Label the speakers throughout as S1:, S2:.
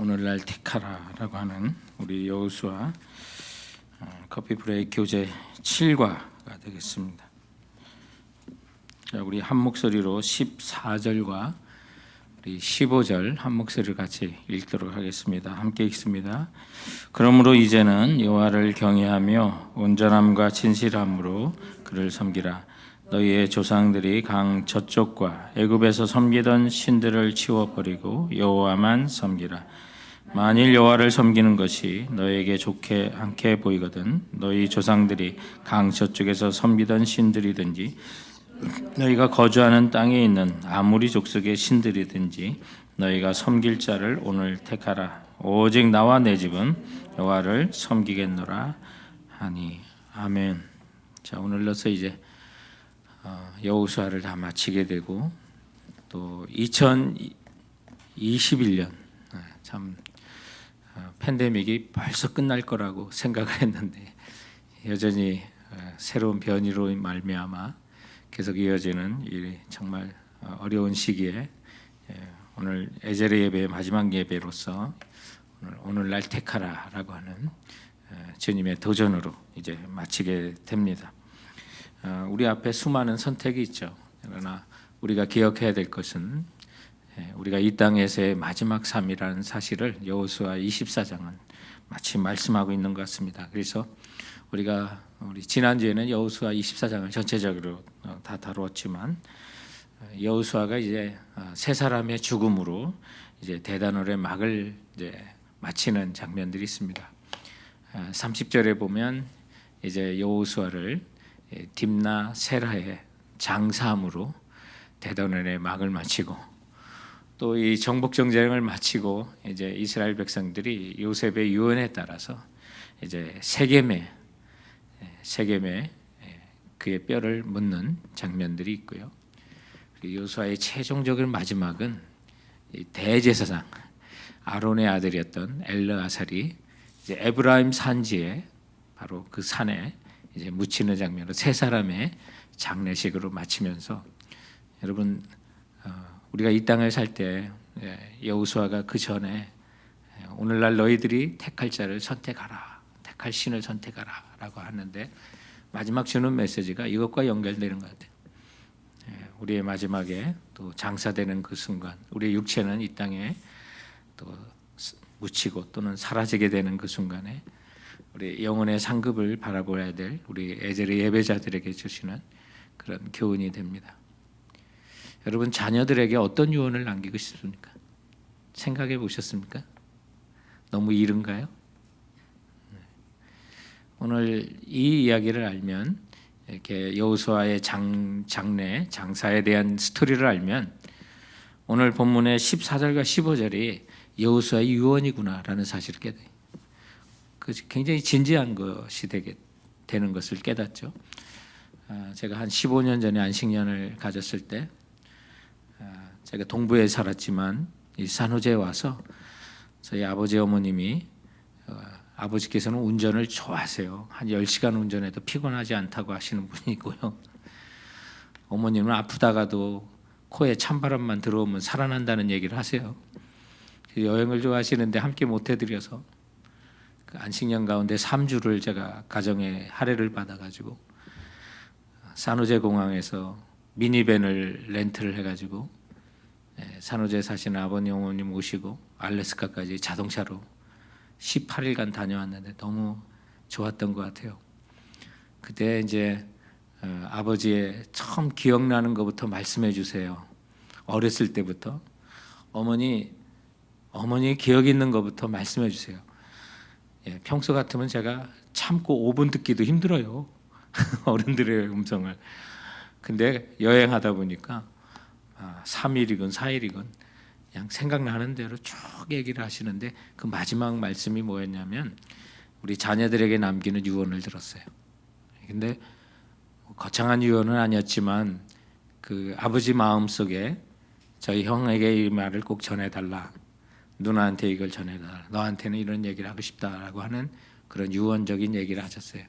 S1: 오늘날 택하라라고 하는 우리 여호수아 커피 브레이크 교재 7과가 되겠습니다. 자, 우리 한 목소리로 14절과 우리 15절 한 목소리를 같이 읽도록 하겠습니다. 함께 읽습니다. 그러므로 이제는 여호와를 경외하며 온전함과 진실함으로 그를 섬기라. 너희의 조상들이 강 저쪽과 애굽에서 섬기던 신들을 치워버리고 여호와만 섬기라. 만일 여호와를 섬기는 것이 너희에게 좋게 않게 보이거든 너희 조상들이 강 저쪽에서 섬기던 신들이든지 너희가 거주하는 땅에 있는 아무리 족속의 신들이든지 너희가 섬길 자를 오늘 택하라. 오직 나와 내 집은 여호와를 섬기겠노라 하니. 아멘. 자, 오늘로서 이제 여호수아를 다 마치게 되고 또 2021년 참 팬데믹이 벌써 끝날 거라고 생각을 했는데 여전히 새로운 변이로 말미암아 계속 이어지는 이 정말 어려운 시기에 오늘 에제르 예배의 마지막 예배로서 오늘날 택하라라고 하는 주님의 도전으로 이제 마치게 됩니다. 우리 앞에 수많은 선택이 있죠. 그러나 우리가 기억해야 될 것은 우리가 이 땅에서의 마지막 삶이라는 사실을 여호수아 24장은 마치 말씀하고 있는 것 같습니다. 그래서 우리 지난주에는 여호수아 24장을 전체적으로 다 다루었지만 여호수아가 이제 세 사람의 죽음으로 이제 대단원의 막을 이제 마치는 장면들이 있습니다. 30절에 보면 이제 여호수아를 딥나 세라의 장사함으로 대단원의 막을 마치고 또 이 정복 정쟁을 마치고 이제 이스라엘 백성들이 요셉의 유언에 따라서 이제 세겜에 그의 뼈를 묻는 장면들이 있고요. 여호수아의 최종적인 마지막은 대제사장 아론의 아들이었던 엘르아살이 이제 에브라임 산지에 바로 그 산에 이제 묻히는 장면으로 세 사람의 장례식으로 마치면서 여러분 우리가 이 땅을 살 때 여호수아가 그 전에 오늘날 너희들이 택할 자를 선택하라, 택할 신을 선택하라라고 하는데 마지막 주는 메시지가 이것과 연결되는 것 같아요. 우리의 마지막에 또 장사되는 그 순간, 우리의 육체는 이 땅에 또 묻히고 또는 사라지게 되는 그 순간에 우리 영혼의 상급을 바라보아야 될 우리 에제르 예배자들에게 주시는 그런 교훈이 됩니다. 여러분 자녀들에게 어떤 유언을 남기고 싶습니까? 생각해 보셨습니까? 너무 이른가요? 오늘 이 이야기를 알면 이렇게 여호수아의 장사에 대한 스토리를 알면 오늘 본문의 14절과 15절이 여호수아의 유언이구나라는 사실을 깨닫어요. 굉장히 진지한 것이 되는 것을 깨닫죠. 제가 한 15년 전에 안식년을 가졌을 때 제가 동부에 살았지만 이 산호제에 와서 저희 아버지 어머님이 아버지께서는 운전을 좋아하세요. 한 10시간 운전해도 피곤하지 않다고 하시는 분이고요. 어머님은 아프다가도 코에 찬바람만 들어오면 살아난다는 얘기를 하세요. 여행을 좋아하시는데 함께 못 해드려서 그 안식년 가운데 3주를 제가 가정에 할애를 받아가지고 산호제 공항에서 미니밴을 렌트를 해가지고 산호제 사시는 아버님 어머님 모시고 알래스카까지 자동차로 18일간 다녀왔는데 너무 좋았던 것 같아요. 그때 이제 아버지의 처음 기억나는 것부터 말씀해 주세요. 어렸을 때부터 어머니 기억 있는 것부터 말씀해 주세요. 평소 같으면 제가 참고 5분 듣기도 힘들어요. 어른들의 음성을. 근데 여행하다 보니까 3일이건 4일이건 그냥 생각나는 대로 쭉 얘기를 하시는데 그 마지막 말씀이 뭐였냐면 우리 자녀들에게 남기는 유언을 들었어요. 근데 거창한 유언은 아니었지만 그 아버지 마음속에 저희 형에게 이 말을 꼭 전해달라. 누나한테 이걸 전해달라. 너한테는 이런 얘기를 하고 싶다라고 하는 그런 유언적인 얘기를 하셨어요.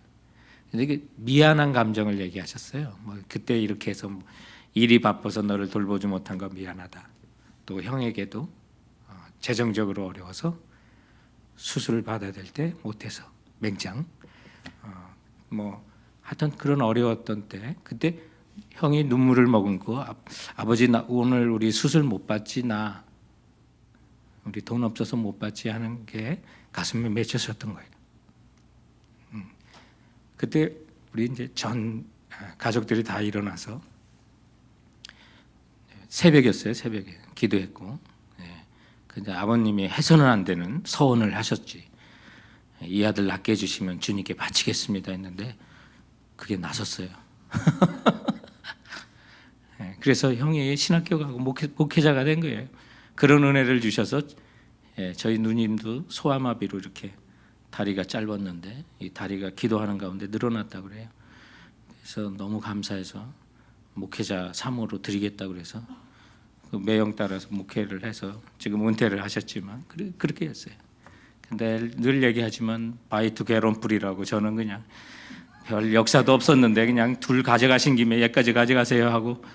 S1: 근데 미안한 감정을 얘기하셨어요. 뭐 그때 이렇게 해서 일이 바빠서 너를 돌보지 못한 거 미안하다. 또 형에게도 재정적으로 어려워서 수술을 받아야 될 때 못해서 맹장 뭐 하여튼 그런 어려웠던 때 그때 형이 눈물을 머금고 아버지 나 오늘 우리 수술 못 받지 나 우리 돈 없어서 못 받지 하는 게 가슴에 맺혔었던 거예요. 그때 우리 이제 전 가족들이 다 일어나서 새벽이었어요. 새벽에 기도했고 근데 아버님이 해서는 안 되는 서원을 하셨지. 이 아들 낳게 해주시면 주님께 바치겠습니다 했는데 그게 나섰어요. 그래서 형이 신학교 가고 목회자가 된 거예요. 그런 은혜를 주셔서 저희 누님도 소아마비로 이렇게 다리가 짧았는데 이 다리가 기도하는 가운데 늘어났다고 그래요. 그래서 너무 감사해서 목회자 사모로 드리겠다고 그래서 그 매형 따라서 목회를 해서 지금 은퇴를 하셨지만 그렇게 했어요. 근데 늘 얘기하지만 바이투 게론뿔이라고 저는 그냥 별 역사도 없었는데 그냥 둘 가져가신 김에 얘까지 가져가세요 하고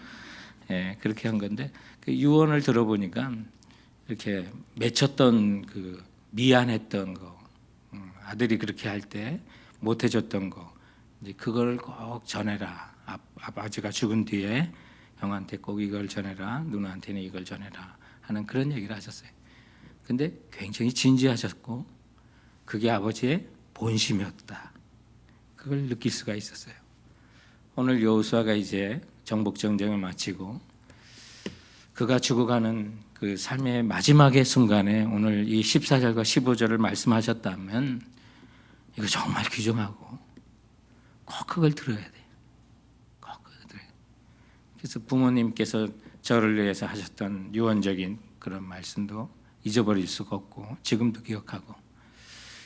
S1: 그렇게 한 건데 그 유언을 들어보니까 이렇게 맺혔던 그 미안했던 거 아들이 그렇게 할 때 못해줬던 거 이제 그걸 꼭 전해라. 아버지가 죽은 뒤에 형한테 꼭 이걸 전해라. 누나한테는 이걸 전해라 하는 그런 얘기를 하셨어요. 근데 굉장히 진지하셨고 그게 아버지의 본심이었다. 그걸 느낄 수가 있었어요. 오늘 여호수아가 이제 정복 전쟁을 마치고 그가 죽어가는 그 삶의 마지막의 순간에 오늘 이 14절과 15절을 말씀하셨다면 이거 정말 귀중하고 꼭 그걸 들어야 돼요. 꼭 그걸 들어야 돼요. 그래서 부모님께서 저를 위해서 하셨던 유언적인 그런 말씀도 잊어버릴 수가 없고 지금도 기억하고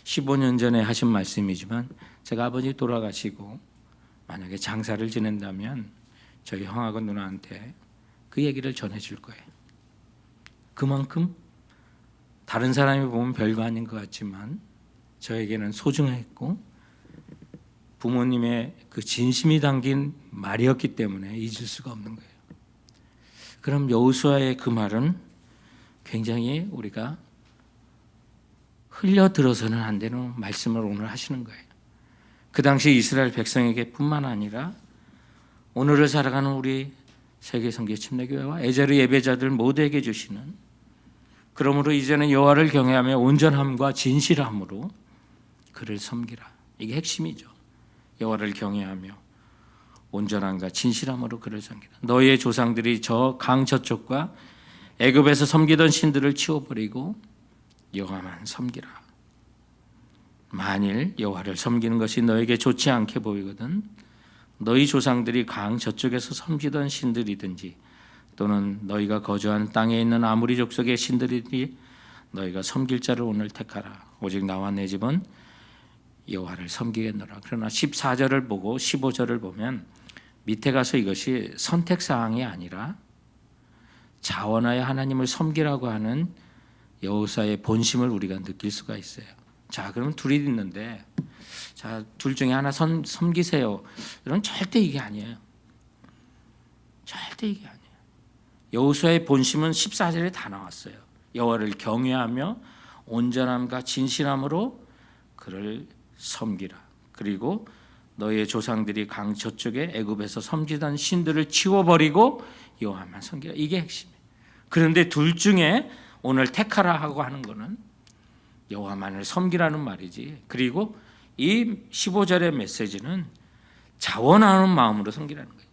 S1: 15년 전에 하신 말씀이지만 제가 아버지 돌아가시고 만약에 장사를 지낸다면 저희 형하고 누나한테 그 얘기를 전해줄 거예요. 그만큼 다른 사람이 보면 별거 아닌 것 같지만 저에게는 소중했고 부모님의 그 진심이 담긴 말이었기 때문에 잊을 수가 없는 거예요. 그럼 여호수아의 그 말은 굉장히 우리가 흘려들어서는 안 되는 말씀을 오늘 하시는 거예요. 그 당시 이스라엘 백성에게 뿐만 아니라 오늘을 살아가는 우리 세계성교 침례교회와 애제르 예배자들 모두에게 주시는 그러므로 이제는 여호와를 경외하며 온전함과 진실함으로 그를 섬기라. 이게 핵심이죠. 여호와를 경외하며 온전함과 진실함으로 그를 섬기라. 너희의 조상들이 저 강 저쪽과 애굽에서 섬기던 신들을 치워버리고 여호와만 섬기라. 만일 여호와를 섬기는 것이 너에게 좋지 않게 보이거든 너희 조상들이 강 저쪽에서 섬기던 신들이든지 또는 너희가 거주한 땅에 있는 아무리 족속의 신들이든지 너희가 섬길 자를 오늘 택하라. 오직 나와 내 집은 여호와를 섬기겠노라. 그러나 14절을 보고 15절을 보면 밑에 가서 이것이 선택사항이 아니라 자원하여 하나님을 섬기라고 하는 여호수아의 본심을 우리가 느낄 수가 있어요. 자, 그러면 둘이 있는데 자, 둘 중에 하나 섬기세요. 이런 절대 이게 아니에요. 절대 이게 아니에요. 여호수아의 본심은 14절에 다 나왔어요. 여호와를 경외하며 온전함과 진실함으로 그를 섬기라. 그리고 너희의 조상들이 강 저쪽에 애굽에서 섬기던 신들을 치워버리고 여호와만 섬기라. 이게 핵심이에요. 그런데 둘 중에 오늘 택하라 하고 하는 거는 여호와만을 섬기라는 말이지. 그리고 이 15절의 메시지는 자원하는 마음으로 섬기라는 거예요.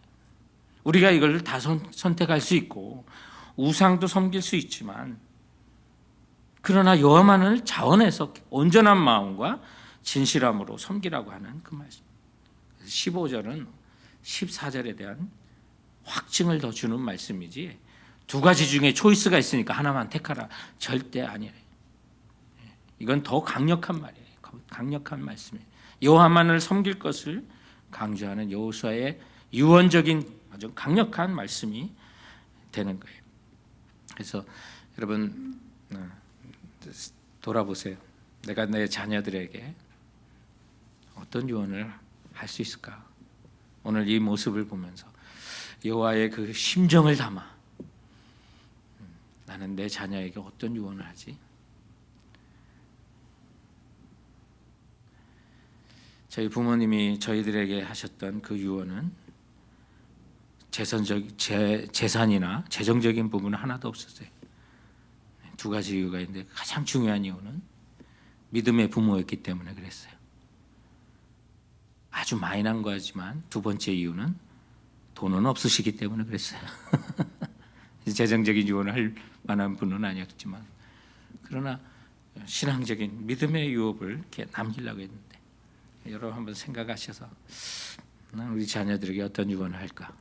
S1: 우리가 이걸 다 선택할 수 있고 우상도 섬길 수 있지만 그러나 여호와만을 자원해서 온전한 마음과 진실함으로 섬기라고 하는 그 말씀. 15절은 14절에 대한 확증을 더 주는 말씀이지 두 가지 중에 초이스가 있으니까 하나만 택하라. 절대 아니에요. 이건 더 강력한 말이에요. 강력한 말씀이에요. 여호와만을 섬길 것을 강조하는 여호수아의 유언적인 아주 강력한 말씀이 되는 거예요. 그래서 여러분 돌아보세요. 내가 내 자녀들에게 어떤 유언을 할 수 있을까? 오늘 이 모습을 보면서 여호와의 그 심정을 담아 나는 내 자녀에게 어떤 유언을 하지? 저희 부모님이 저희들에게 하셨던 그 유언은 재산이나 재정적인 부분은 하나도 없었어요. 두 가지 이유가 있는데 가장 중요한 이유는 믿음의 부모였기 때문에 그랬어요. 아주 마이너한 거지만 두 번째 이유는 돈은 없으시기 때문에 그랬어요. 재정적인 유언을 할 만한 분은 아니었지만, 그러나 신앙적인 믿음의 유업을 이렇게 남기려고 했는데, 여러분 한번 생각하셔서 우리 자녀들에게 어떤 유언을 할까?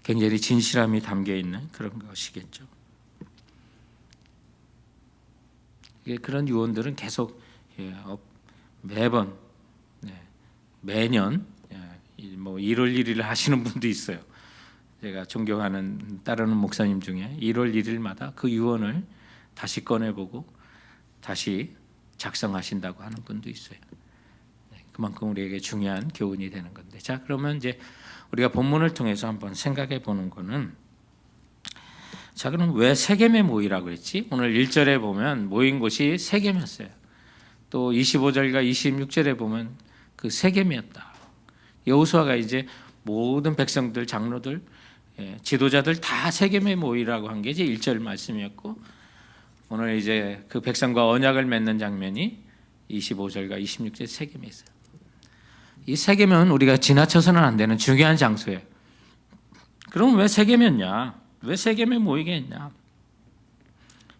S1: 굉장히 진실함이 담겨 있는 그런 것이겠죠. 그런 유언들은 계속 매번 매년 1월 1일 하시는 분도 있어요. 제가 존경하는 따르는 목사님 중에 1월 1일마다 그 유언을 다시 꺼내보고 다시 작성하신다고 하는 분도 있어요. 그만큼 우리에게 중요한 교훈이 되는 건데, 자, 그러면 이제 우리가 본문을 통해서 한번 생각해 보는 거는, 자, 그럼 왜 세겜에 모이라고 했지? 오늘 1절에 보면 모인 곳이 세겜이었어요. 또 25절과 26절에 보면 그 세겜이었다. 여호수아가 이제 모든 백성들, 장로들, 지도자들 다 세겜에 모이라고 한 게 이제 1절 말씀이었고, 오늘 이제 그 백성과 언약을 맺는 장면이 25절과 26절 세겜에 있어요. 이 세겜은 우리가 지나쳐서는 안 되는 중요한 장소예요. 그럼 왜 세겜이었냐? 왜 세겜에 모이게 했냐?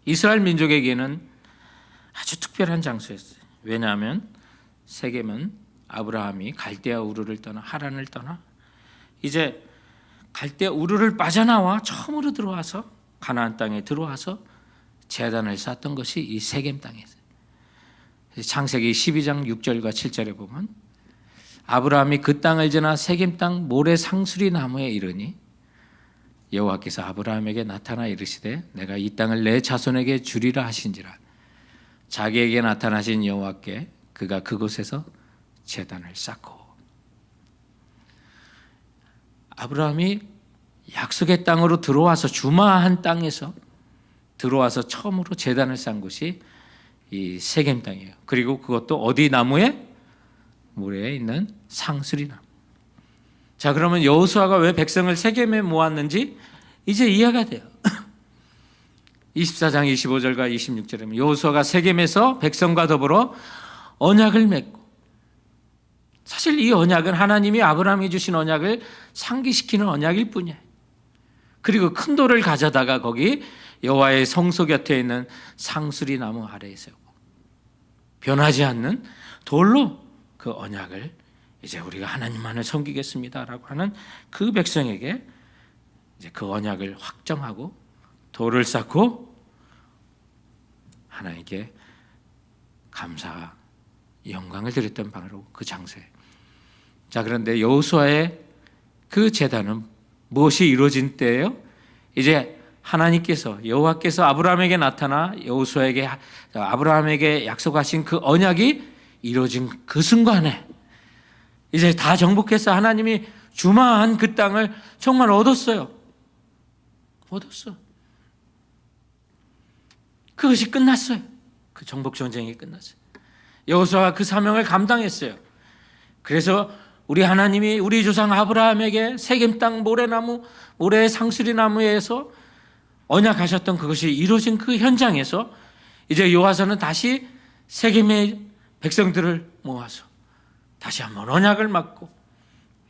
S1: 이스라엘 민족에게는 아주 특별한 장소였어요. 왜냐하면 세겜은 아브라함이 갈대아 우르를 떠나 하란을 떠나 이제 갈대아 우르를 빠져나와 처음으로 들어와서 가나안 땅에 들어와서 제단을 쌓았던 것이 이 세겜 땅이었어요. 창세기 12장 6절과 7절에 보면 아브라함이 그 땅을 지나 세겜 땅 모래 상수리 나무에 이르니 여호와께서 아브라함에게 나타나 이르시되 내가 이 땅을 내 자손에게 주리라 하신지라. 자기에게 나타나신 여호와께 그가 그곳에서 제단을 쌓고, 아브라함이 약속의 땅으로 들어와서 주마한 땅에서 들어와서 처음으로 제단을 쌓은 곳이 이 세겜 땅이에요. 그리고 그것도 어디 나무에? 모래에 있는 상수리 나무. 자, 그러면 여호수아가 왜 백성을 세겜에 모았는지 이제 이해가 돼요. 24장 25절과 26절에 보면 여호수아가 세겜에서 백성과 더불어 언약을 맺고, 사실 이 언약은 하나님이 아브라함에게 주신 언약을 상기시키는 언약일 뿐이에요. 그리고 큰 돌을 가져다가 거기 여호와의 성소 곁에 있는 상수리 나무 아래에 세우고 변하지 않는 돌로 그 언약을 이제 우리가 하나님만을 섬기겠습니다라고 하는 그 백성에게 이제 그 언약을 확정하고 돌을 쌓고 하나님께 감사 영광을 드렸던 바로 그 장소에. 자, 그런데 여호수아의 그 제단은 무엇이 이루어진 때예요? 이제 하나님께서 여호와께서 아브라함에게 나타나 여호수아에게 아브라함에게 약속하신 그 언약이 이루어진 그 순간에 이제 다 정복해서 하나님이 주마한 그 땅을 정말 얻었어요. 얻었어. 그것이 끝났어요. 그 정복 전쟁이 끝났어요. 여호수아가 그 사명을 감당했어요. 그래서 우리 하나님이 우리 조상 아브라함에게 세겜 땅 모래나무, 모래 상수리 나무에서 언약하셨던 그것이 이루어진 그 현장에서 이제 여호와서는 다시 세겜의 백성들을 모아서 다시 한번 언약을 맺고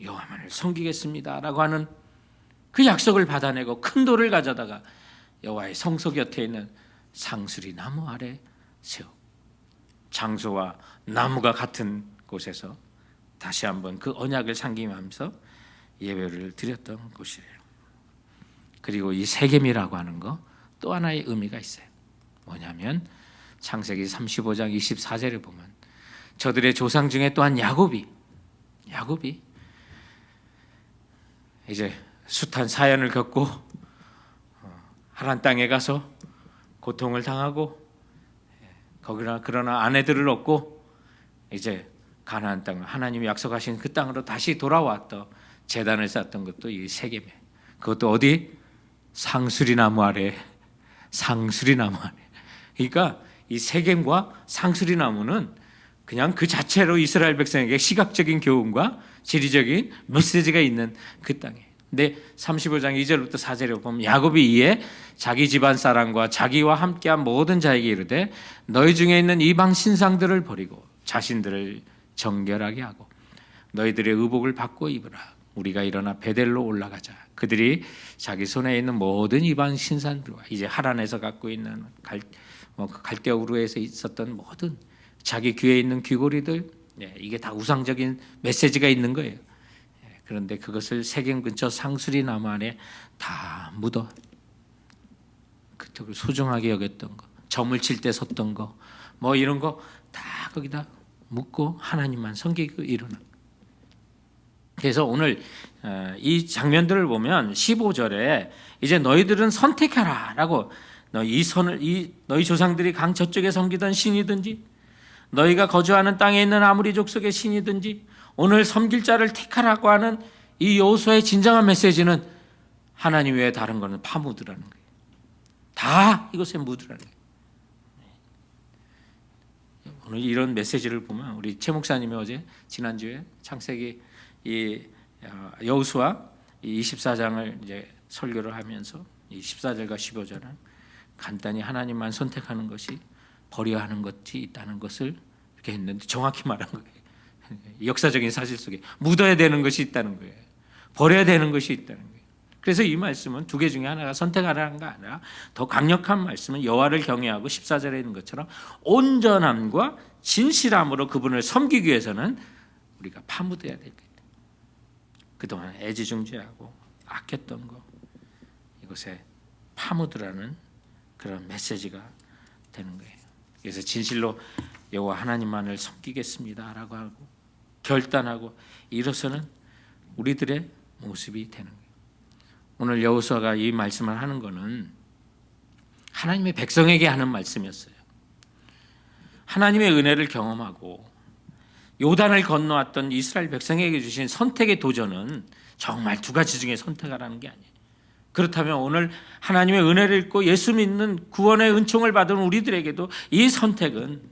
S1: 여호와만을 섬기겠습니다라고 하는 그 약속을 받아내고 큰 돌을 가져다가 여호와의 성소 곁에 있는 상수리 나무 아래 세우고 장소와 나무가 같은 곳에서 다시 한번 그 언약을 상기하면서 예배를 드렸던 곳이에요. 그리고 이 세겜이라고 하는 거 또 하나의 의미가 있어요. 뭐냐면 창세기 35장 24절에 보면 저들의 조상 중에 또한 야곱이 이제 숱한 사연을 겪고 하란 땅에 가서 고통을 당하고 그러나 아내들을 얻고 이제 가나안 땅을 하나님이 약속하신 그 땅으로 다시 돌아왔던 제단을 쌓았던 것도 이 세겜에, 그것도 어디? 상수리 나무 아래. 그러니까 이 세겜과 상수리 나무는 그냥 그 자체로 이스라엘 백성에게 시각적인 교훈과 지리적인 메시지가 있는 그 땅에. 근데 35장 2절부터 4절에 보면 야곱이 이에 자기 집안 사람과 자기와 함께한 모든 자에게 이르되 너희 중에 있는 이방 신상들을 버리고 자신들을 정결하게 하고 너희들의 의복을 바꿔 입으라. 우리가 일어나 베델로 올라가자. 그들이 자기 손에 있는 모든 이방 신상들과 이제 하란에서 갖고 있는 갈대아 우르에서 있었던 모든 자기 귀에 있는 귀고리들, 이게 다 우상적인 메시지가 있는 거예요. 그런데 그것을 세경 근처 상수리 나무 안에 다 묻어 그쪽을 소중하게 여겼던 거, 점을 칠 때 섰던 거, 뭐 이런 거 다 거기다 묻고 하나님만 섬기고 일어나. 그래서 오늘 이 장면들을 보면 15절에 이제 너희들은 선택하라라고 너희 조상들이 강 저쪽에 섬기던 신이든지 너희가 거주하는 땅에 있는 아무리 족속의 신이든지 오늘 섬길 자를 택하라고 하는 이 여호수아의 진정한 메시지는 하나님 외에 다른 거는 파묻으라는 거예요. 다 이것에 묻으라는 거예요. 오늘 이런 메시지를 보면 우리 최 목사님이 어제 지난주에 창세기 이 여호수아 24장을 이제 설교를 하면서 이 14절과 15절은 간단히 하나님만 선택하는 것이 버려야 하는 것이 있다는 것을 이렇게 했는데 정확히 말한 거예요. 역사적인 사실 속에 묻어야 되는 것이 있다는 거예요. 버려야 되는 것이 있다는 거예요. 그래서 이 말씀은 두 개 중에 하나가 선택하라는 거 아니라 더 강력한 말씀은 여호와를 경외하고 14절에 있는 것처럼 온전함과 진실함으로 그분을 섬기기 위해서는 우리가 파묻어야 될 거예요. 그동안 애지중지하고 아꼈던 거 이것에 파묻으라는 그런 메시지가 되는 거예요. 그래서 진실로 여호와 하나님만을 섬기겠습니다라고 하고 결단하고 이로서는 우리들의 모습이 되는 거예요. 오늘 여호수아가 이 말씀을 하는 것은 하나님의 백성에게 하는 말씀이었어요. 하나님의 은혜를 경험하고 요단을 건너왔던 이스라엘 백성에게 주신 선택의 도전은 정말 두 가지 중에 선택하라는 게 아니에요. 그렇다면 오늘 하나님의 은혜를 입고 예수 믿는 구원의 은총을 받은 우리들에게도 이 선택은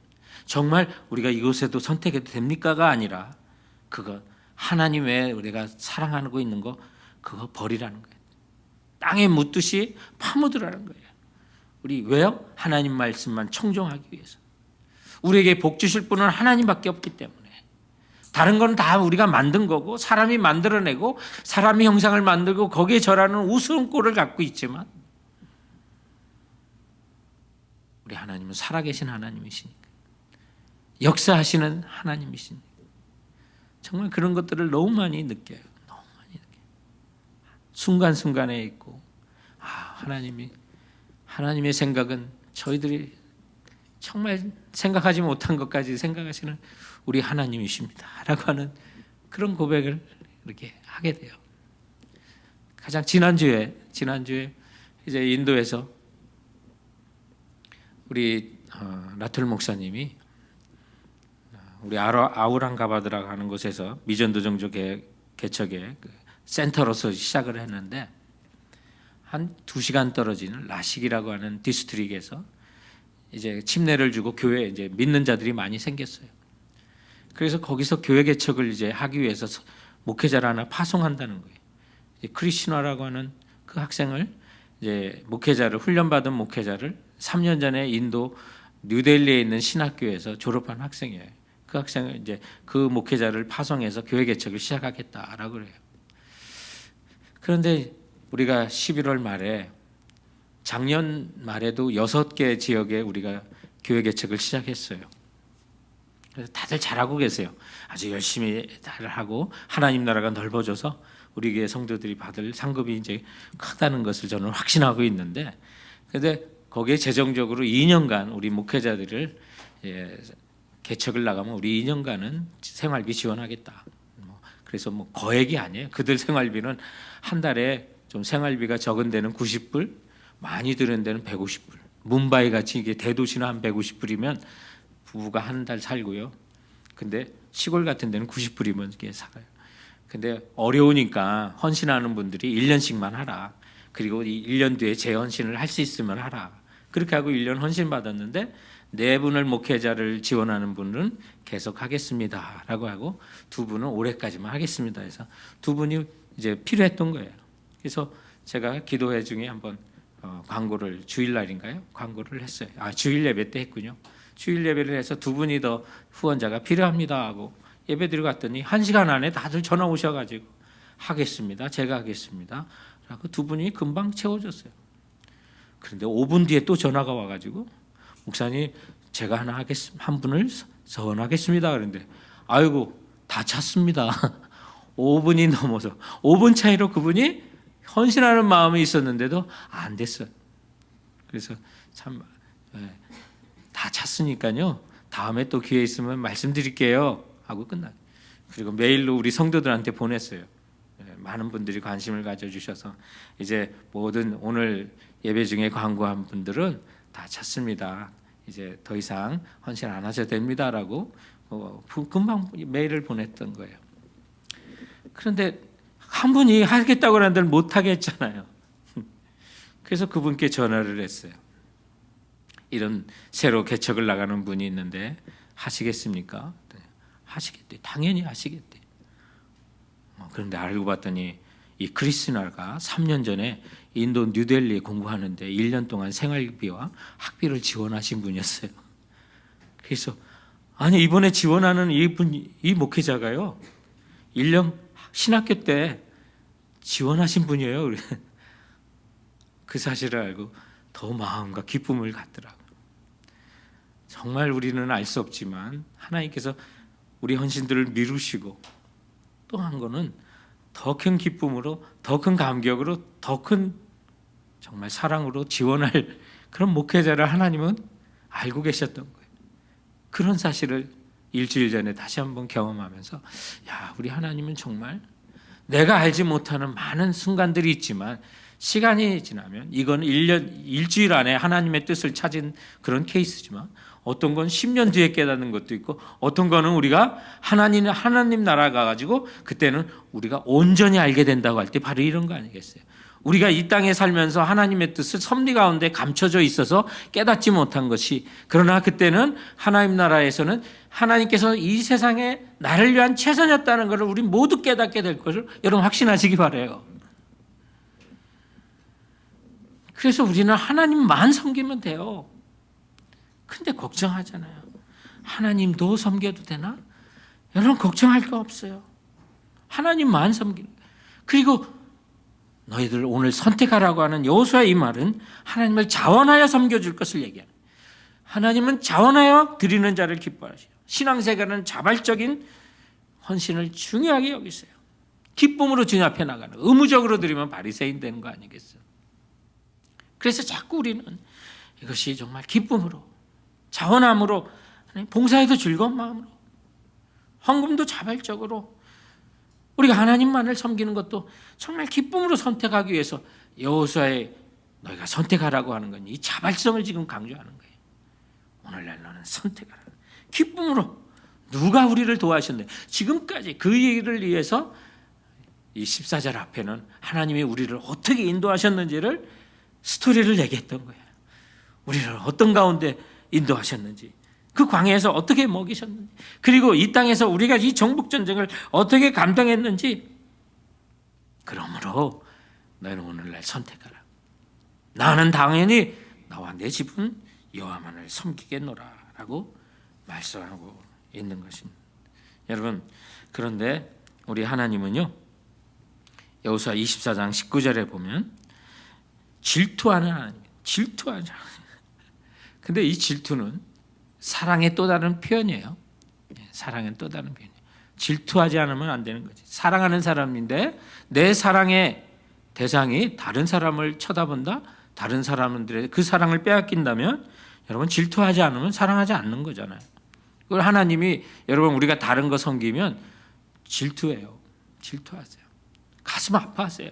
S1: 정말 우리가 이곳에도 선택해도 됩니까가 아니라 그거 하나님 외에 우리가 사랑하고 있는 거 그거 버리라는 거예요. 땅에 묻듯이 파묻으라는 거예요. 우리 왜요? 하나님 말씀만 청종하기 위해서. 우리에게 복 주실 분은 하나님밖에 없기 때문에. 다른 건 다 우리가 만든 거고 사람이 만들어내고 사람의 형상을 만들고 거기에 절하는 우스운 꼴을 갖고 있지만 우리 하나님은 살아계신 하나님이시니까 역사하시는 하나님이시니까 정말 그런 것들을 너무 많이 느껴요. 너무 많이 느껴요. 순간순간에 있고 하나님의 생각은 저희들이 정말 생각하지 못한 것까지 생각하시는 우리 하나님이십니다 라고 하는 그런 고백을 이렇게 하게 돼요. 가장 지난주에 이제 인도에서 우리 라툴 목사님이 우리 아우랑가바드라고 하는 곳에서 미전도정조 개척의 센터로서 시작을 했는데 한 2시간 떨어지는 라식이라고 하는 디스트릭에서 이제 침례를 주고 교회에 이제 믿는 자들이 많이 생겼어요. 그래서 거기서 교회 개척을 이제 하기 위해서 목회자를 하나 파송한다는 거예요. 크리시나라고 하는 그 학생을 이제 훈련받은 목회자를 3년 전에 인도 뉴델리에 있는 신학교에서 졸업한 학생이에요. 그 학생을 이제 그 목회자를 파송해서 교회 개척을 시작하겠다라고 그래요. 그런데 우리가 11월 말에 작년 말에도 6개 지역에 우리가 교회 개척을 시작했어요. 그래서 다들 잘하고 계세요. 아주 열심히 하고 하나님 나라가 넓어져서 우리 교회 성도들이 받을 상급이 이제 크다는 것을 저는 확신하고 있는데, 그런데 거기에 재정적으로 2년간 우리 목회자들을 개척을 나가면 우리 2년간은 생활비 지원하겠다. 그래서 거액이 아니에요. 그들 생활비는 한 달에 좀 생활비가 적은 데는 90불, 많이 드는 데는 150불. 뭄바이 같이 이게 대도시는 한 150불이면 부부가 한 달 살고요. 근데 시골 같은 데는 90불이면 이게 살아요. 근데 어려우니까 헌신하는 분들이 1년씩만 하라. 그리고 이 1년 뒤에 재헌신을 할 수 있으면 하라. 그렇게 하고 1년 헌신 받았는데 네 분을 목회자를 지원하는 분은 계속 하겠습니다라고 하고 두 분은 올해까지만 하겠습니다 해서 두 분이 이제 필요했던 거예요. 그래서 제가 기도회 중에 한번 광고를 주일날인가요? 광고를 했어요. 주일 예배 때 했군요. 주일 예배를 해서 두 분이 더 후원자가 필요합니다 하고 예배드리고 갔더니 1시간 안에 다들 전화 오셔가지고 하겠습니다. 제가 하겠습니다. 라고 두 분이 금방 채워졌어요. 그런데 5분 뒤에 또 전화가 와가지고 목사님 제가 한 분을 서원하겠습니다. 그런데 아이고 다 찼습니다. 5분이 넘어서 5분 차이로 그분이 헌신하는 마음이 있었는데도 안 됐어요. 그래서 참 다 찼으니까요. 다음에 또 기회 있으면 말씀드릴게요 하고 끝나요. 그리고 메일로 우리 성도들한테 보냈어요. 많은 분들이 관심을 가져주셔서 이제 모든 오늘 예배 중에 광고한 분들은 다 찼습니다. 이제 더 이상 헌신 안 하셔도 됩니다라고 금방 메일을 보냈던 거예요. 그런데 한 분이 하겠다고 하는데 못 하겠잖아요. 그래서 그분께 전화를 했어요. 이런 새로 개척을 나가는 분이 있는데 하시겠습니까? 하시겠대. 당연히 하시겠대. 그런데 알고 봤더니 이 크리스나가 3년 전에 인도 뉴델리에 공부하는데 1년 동안 생활비와 학비를 지원하신 분이었어요. 그래서 아니 이번에 지원하는 이 목회자가요 1년 신학교 때 지원하신 분이에요. 그 사실을 알고 더 마음과 기쁨을 갖더라고요. 정말 우리는 알 수 없지만 하나님께서 우리 헌신들을 미루시고 또 한 거는 더 큰 기쁨으로, 더 큰 감격으로, 더 큰 정말 사랑으로 지원할 그런 목회자를 하나님은 알고 계셨던 거예요. 그런 사실을 일주일 전에 다시 한번 경험하면서 야, 우리 하나님은 정말 내가 알지 못하는 많은 순간들이 있지만 시간이 지나면 이건 일주일 안에 하나님의 뜻을 찾은 그런 케이스지만 어떤 건 10년 뒤에 깨닫는 것도 있고 어떤 거는 우리가 하나님 나라 가가지고 그때는 우리가 온전히 알게 된다고 할 때 바로 이런 거 아니겠어요? 우리가 이 땅에 살면서 하나님의 뜻을 섭리 가운데 감춰져 있어서 깨닫지 못한 것이 그러나 그때는 하나님 나라에서는 하나님께서 이 세상에 나를 위한 최선이었다는 것을 우리 모두 깨닫게 될 것을 여러분 확신하시기 바라요. 그래서 우리는 하나님만 섬기면 돼요. 근데 걱정하잖아요. 하나님도 섬겨도 되나? 여러분 걱정할 거 없어요. 하나님만 섬기는. 그리고 너희들 오늘 선택하라고 하는 여호수아의 이 말은 하나님을 자원하여 섬겨줄 것을 얘기하는. 하나님은 자원하여 드리는 자를 기뻐하시죠. 신앙생활은 자발적인 헌신을 중요하게 여기세요. 기쁨으로 주님 앞에 나가는. 의무적으로 드리면 바리새인 되는 거 아니겠어요? 그래서 자꾸 우리는 이것이 정말 기쁨으로 자원함으로 봉사에도 즐거운 마음으로 헌금도 자발적으로 우리가 하나님만을 섬기는 것도 정말 기쁨으로 선택하기 위해서 여호수아의 너희가 선택하라고 하는 건 이 자발성을 지금 강조하는 거예요. 오늘날 너는 선택하라. 기쁨으로 누가 우리를 도와주셨는데 지금까지 그 일을 위해서 이 14절 앞에는 하나님이 우리를 어떻게 인도하셨는지를 스토리를 얘기했던 거예요. 우리를 어떤 가운데 인도하셨는지 그 광야에서 어떻게 먹이셨는지 그리고 이 땅에서 우리가 이 정복전쟁을 어떻게 감당했는지 그러므로 너는 오늘날 선택하라. 나는 당연히 나와 내 집은 여호와만을 섬기겠노라 라고 말씀하고 있는 것입니다. 여러분 그런데 우리 하나님은요 여호수아 24장 19절에 보면 질투하는 하나님, 질투하는 하나님. 근데 이 질투는 사랑의 또 다른 표현이에요. 사랑은 또 다른 표현이에요. 질투하지 않으면 안 되는 거지. 사랑하는 사람인데 내 사랑의 대상이 다른 사람을 쳐다본다? 다른 사람들의 그 사랑을 빼앗긴다면 여러분 질투하지 않으면 사랑하지 않는 거잖아요. 그걸 하나님이 여러분 우리가 다른 거 섬기면 질투해요. 질투하세요. 가슴 아파하세요.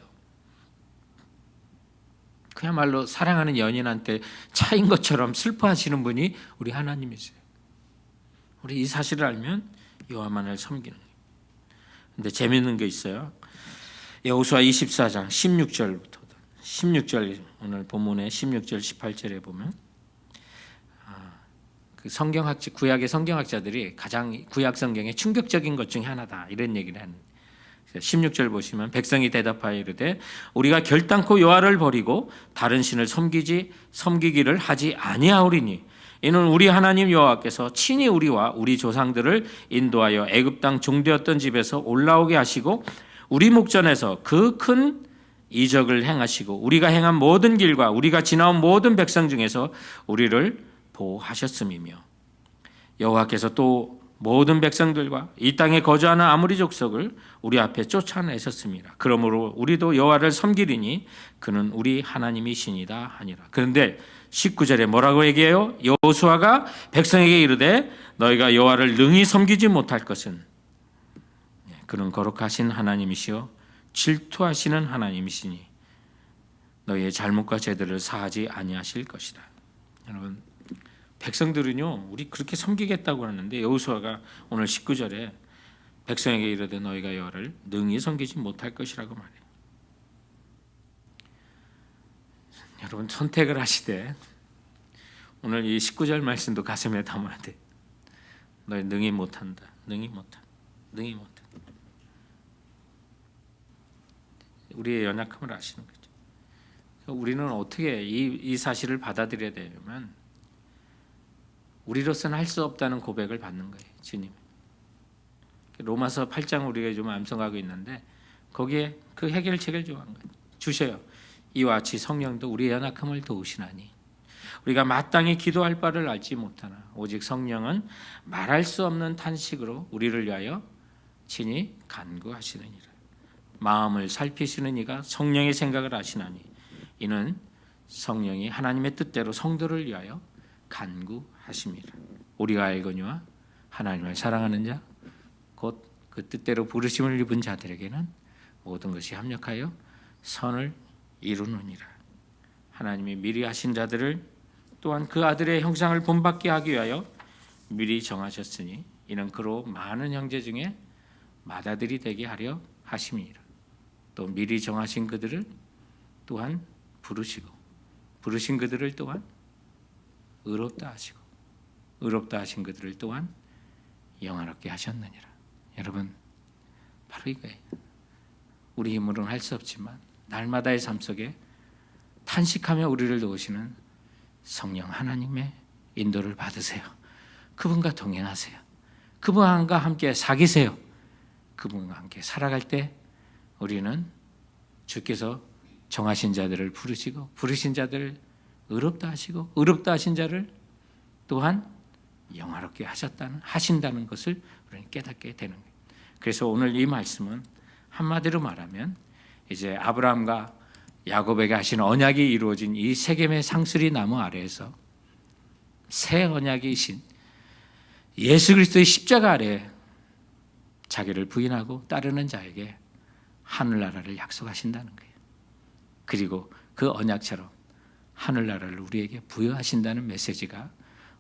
S1: 그야말로 사랑하는 연인한테 차인 것처럼 슬퍼하시는 분이 우리 하나님이세요. 우리 이 사실을 알면 여호와만을 섬기는 거예요. 근데 재밌는 게 있어요. 여호수아 24장 16절부터 16절 오늘 본문의 16절 18절에 보면 그 구약의 성경학자들이 가장 구약 성경의 충격적인 것 중에 하나다 이런 얘기를 하는. 16절 보시면 백성이 대답하여 이르되 우리가 결단코 여호와를 버리고 다른 신을 섬기기를 하지 아니하오리니 이는 우리 하나님 여호와께서 친히 우리와 우리 조상들을 인도하여 애굽 땅 종되었던 집에서 올라오게 하시고 우리 목전에서 그 큰 이적을 행하시고 우리가 행한 모든 길과 우리가 지나온 모든 백성 중에서 우리를 보호하셨음이며 여호와께서 또 모든 백성들과 이 땅에 거주하는 아무리 족속을 우리 앞에 쫓아내셨습니다. 그러므로 우리도 여호와를 섬기리니 그는 우리 하나님이시니라 하니라. 그런데 19절에 뭐라고 얘기해요? 여호수아가 백성에게 이르되 너희가 여호와를 능히 섬기지 못할 것은 그는 거룩하신 하나님이시요 질투하시는 하나님이시니 너희의 잘못과 죄들을 사하지 아니하실 것이다. 여러분, 백성들은요 우리 그렇게 섬기겠다고 하는데 여호수아가 오늘 19절에 백성에게 이르되 너희가 여호와를 능히 섬기지 못할 것이라고 말해요. 여러분, 선택을 하시되 오늘 이 19절 말씀도 가슴에 담아야 돼. 너희 능히 못한다. 능히 못한다. 능히 못한다. 우리의 연약함을 아시는 거죠. 우리는 어떻게 이 사실을 받아들여야 되냐면 우리로서는 할 수 없다는 고백을 받는 거예요. 주님. 로마서 8장 우리가 좀 암송하고 있는데 거기에 그 해결책을 주셔요. 이와 같이 성령도 우리의 연약함을 도우시나니 우리가 마땅히 기도할 바를 알지 못하나 오직 성령은 말할 수 없는 탄식으로 우리를 위하여 친히 간구하시느니라. 마음을 살피시는 이가 성령의 생각을 아시나니 이는 성령이 하나님의 뜻대로 성도를 위하여 간구하십니다. 우리가 알거니와 하나님을 사랑하는 자 곧 그 뜻대로 부르심을 입은 자들에게는 모든 것이 합력하여 선을 이루느니라. 하나님이 미리 하신 자들을 또한 그 아들의 형상을 본받게 하기 위하여 미리 정하셨으니 이는 그로 많은 형제 중에 맏아들이 되게 하려 하심이니라. 또 미리 정하신 그들을 또한 부르시고 부르신 그들을 또한 의롭다 하시고 의롭다 하신 그들을 또한 영화롭게 하셨느니라. 여러분, 바로 이거예요. 우리 힘으로는 할 수 없지만 날마다의 삶 속에 탄식하며 우리를 도우시는 성령 하나님의 인도를 받으세요. 그분과 동행하세요. 그분과 함께 사귀세요. 그분과 함께 살아갈 때 우리는 주께서 정하신 자들을 부르시고 부르신 자들을 의롭다 하시고 의롭다 하신 자를 또한 영화롭게 하신다는 것을 우리는 깨닫게 되는 거예요. 그래서 오늘 이 말씀은 한마디로 말하면 이제 아브라함과 야곱에게 하신 언약이 이루어진 이 세겜의 상수리 나무 아래에서 새 언약이신 예수 그리스도의 십자가 아래 자기를 부인하고 따르는 자에게 하늘나라를 약속하신다는 거예요. 그리고 그 언약처럼 하늘나라를 우리에게 부여하신다는 메시지가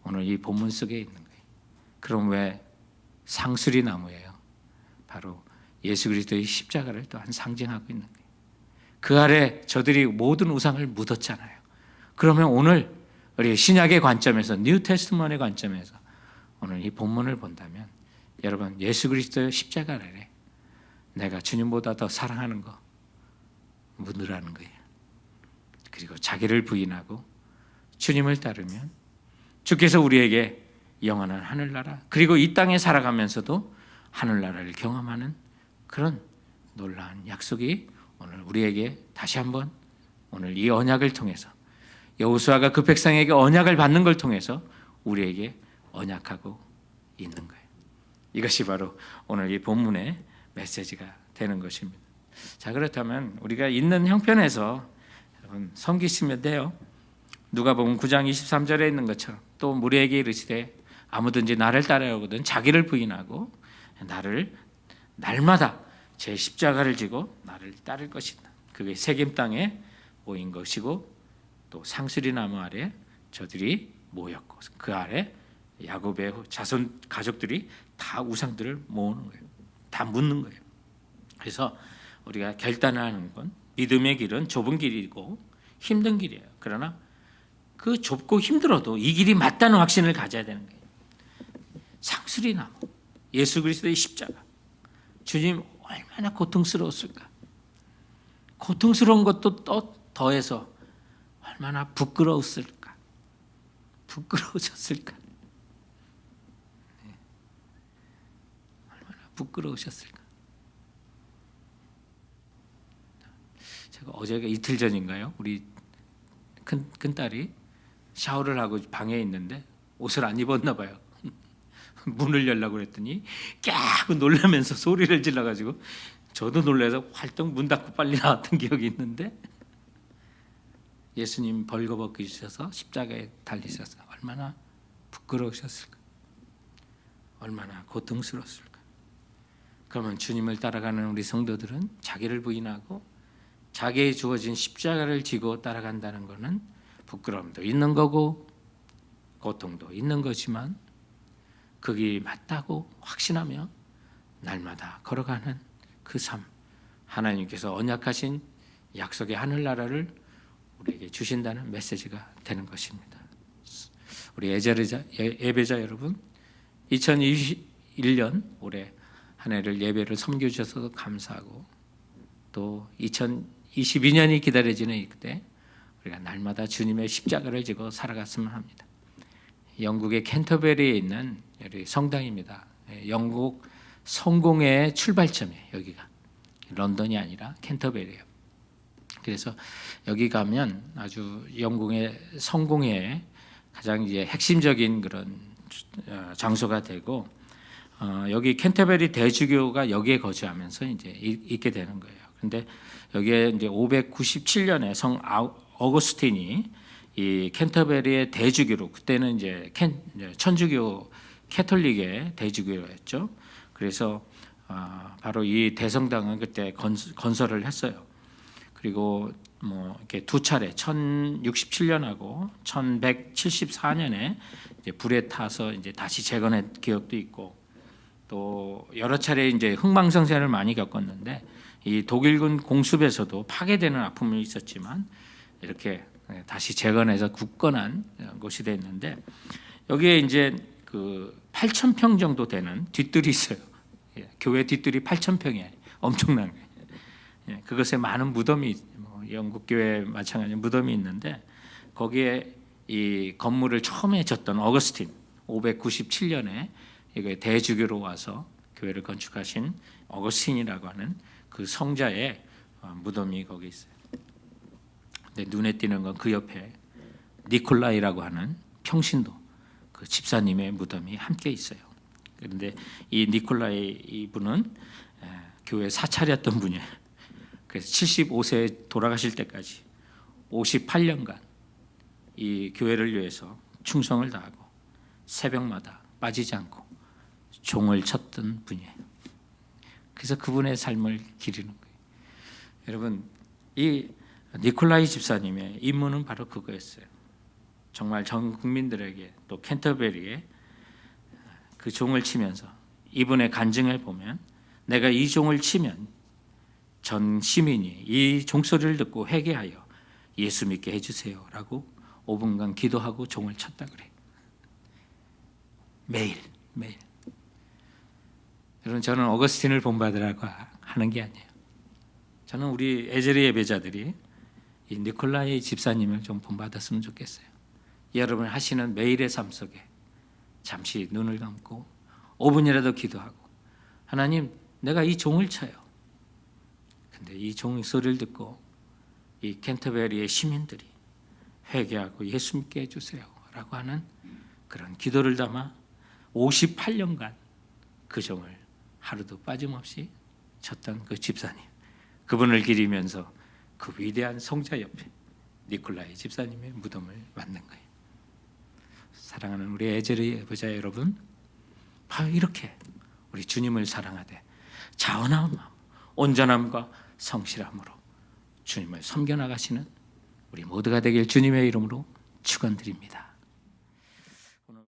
S1: 오늘 이 본문 속에 있는 거예요. 그럼 왜 상수리 나무예요? 바로 예수 그리스도의 십자가를 또한 상징하고 있는 거예요. 그 아래 저들이 모든 우상을 묻었잖아요. 그러면 오늘 우리 신약의 관점에서 뉴 테스트먼의 관점에서 오늘 이 본문을 본다면 여러분 예수 그리스도의 십자가 아래 내가 주님보다 더 사랑하는 거 묻으라는 거예요. 그리고 자기를 부인하고 주님을 따르면 주께서 우리에게 영원한 하늘나라 그리고 이 땅에 살아가면서도 하늘나라를 경험하는 그런 놀라운 약속이 오늘 우리에게 다시 한번 오늘 이 언약을 통해서 여호수아가 그 백성에게 언약을 받는 걸 통해서 우리에게 언약하고 있는 거예요. 이것이 바로 오늘 이 본문의 메시지가 되는 것입니다. 자, 그렇다면 우리가 있는 형편에서 여러분 섬기시면 돼요. 누가복음 9장 23절에 있는 것처럼 또 무리에게 이르시되 아무든지 나를 따라오거든 자기를 부인하고 나를 날마다 제 십자가를 지고 나를 따를 것이다. 그게 세겜 땅에 모인 것이고 또 상수리 나무 아래 저들이 모였고 그 아래 야곱의 자손 가족들이 다 우상들을 모으는 거예요. 다 묻는 거예요. 그래서 우리가 결단을 하는 건 믿음의 길은 좁은 길이고 힘든 길이에요. 그러나 그 좁고 힘들어도 이 길이 맞다는 확신을 가져야 되는 거예요. 상수리 나무, 예수 그리스도의 십자가. 주님 얼마나 고통스러웠을까. 고통스러운 것도 또 더해서 얼마나 부끄러웠을까. 부끄러우셨을까. 얼마나 부끄러우셨을까. 제가 어제가 이틀 전인가요? 우리 큰딸이 샤워를 하고 방에 있는데 옷을 안 입었나 봐요. 문을 열려고 그랬더니 깨 하고 놀라면서 소리를 질러가지고 저도 놀라서 활동 문 닫고 빨리 나왔던 기억이 있는데, 예수님 벌거벗기셔서 십자가에 달리셔서 얼마나 부끄러우셨을까. 얼마나 고통스러웠을까. 그러면 주님을 따라가는 우리 성도들은 자기를 부인하고 자기에 주어진 십자가를 지고 따라간다는 것은 부끄러움도 있는 거고 고통도 있는 거지만 그 길이 맞다고 확신하며 날마다 걸어가는 그 삶, 하나님께서 언약하신 약속의 하늘나라를 우리에게 주신다는 메시지가 되는 것입니다. 우리 예배자 여러분, 2021년 올해 한 해를 예배를 섬겨주셔서 감사하고, 또 2022년이 기다려지는 이때 우리가 날마다 주님의 십자가를 지고 살아갔으면 합니다. 영국의 캔터베리에 있는 성당입니다. 영국 성공의 출발점이에요. 여기가 런던이 아니라 캔터베리예요. 그래서 여기 가면 아주 영국의 성공의 가장 이제 핵심적인 그런 장소가 되고, 여기 캔터베리 대주교가 여기에 거주하면서 이제 있게 되는 거예요. 그런데 여기에 이제 597년에 성 어거스틴이 이 캔터베리의 대주교로, 그때는 이제 천주교 캐톨릭의 대주교였죠. 그래서 바로 이 대성당은 그때 건설을 했어요. 그리고 뭐 이렇게 두 차례 1067년하고 1174년에 이제 불에 타서 이제 다시 재건한 기억도 있고, 또 여러 차례 이제 흥망성쇠를 많이 겪었는데, 이 독일군 공습에서도 파괴되는 아픔이 있었지만 이렇게 다시 재건해서 굳건한 곳이 됐는데, 여기에 이제 그 8,000평 정도 되는 뒷뜰이 있어요. 교회 뒷뜰이 8,000평이에요. 엄청난 거예요. 그것에 많은 무덤이, 영국 교회 마찬가지로 무덤이 있는데, 거기에 이 건물을 처음에 졌던 어거스틴 597년에 이게 대주교로 와서 교회를 건축하신 어거스틴이라고 하는 그 성자의 무덤이 거기 있어요. 근데 눈에 띄는 건 그 옆에 니콜라이라고 하는 평신도 그 집사님의 무덤이 함께 있어요. 그런데 이 니콜라이 이분은 교회 사찰이었던 분이에요. 그래서 75세에 돌아가실 때까지 58년간 이 교회를 위해서 충성을 다하고 새벽마다 빠지지 않고 종을 쳤던 분이에요. 그래서 그분의 삶을 기리는 거예요. 여러분, 이 니콜라이 집사님의 임무는 바로 그거였어요. 정말 전 국민들에게, 또 캔터베리에 그 종을 치면서 이분의 간증을 보면, 내가 이 종을 치면 전 시민이 이 종소리를 듣고 회개하여 예수 믿게 해주세요 라고 5분간 기도하고 종을 쳤다 그래요. 매일. 여러분, 저는 어거스틴을 본받으라고 하는 게 아니에요. 저는 우리 에제리 예배자들이 이 니콜라이 집사님을 좀 본받았으면 좋겠어요. 여러분 하시는 매일의 삶 속에 잠시 눈을 감고 5분이라도 기도하고, 하나님, 내가 이 종을 쳐요. 근데 이 종의 소리를 듣고 이 캔터베리의 시민들이 회개하고 예수 믿게 해주세요 라고 하는 그런 기도를 담아 58년간 그 종을 하루도 빠짐없이 쳤던 그 집사님, 그분을 기리면서 그 위대한 성자 옆에 니콜라이 집사님의 무덤을 만든 거예요. 사랑하는 우리 에제리 예배자 여러분, 바로 이렇게 우리 주님을 사랑하되 자원한 마음, 온전함과 성실함으로 주님을 섬겨나가시는 우리 모두가 되길 주님의 이름으로 축원드립니다.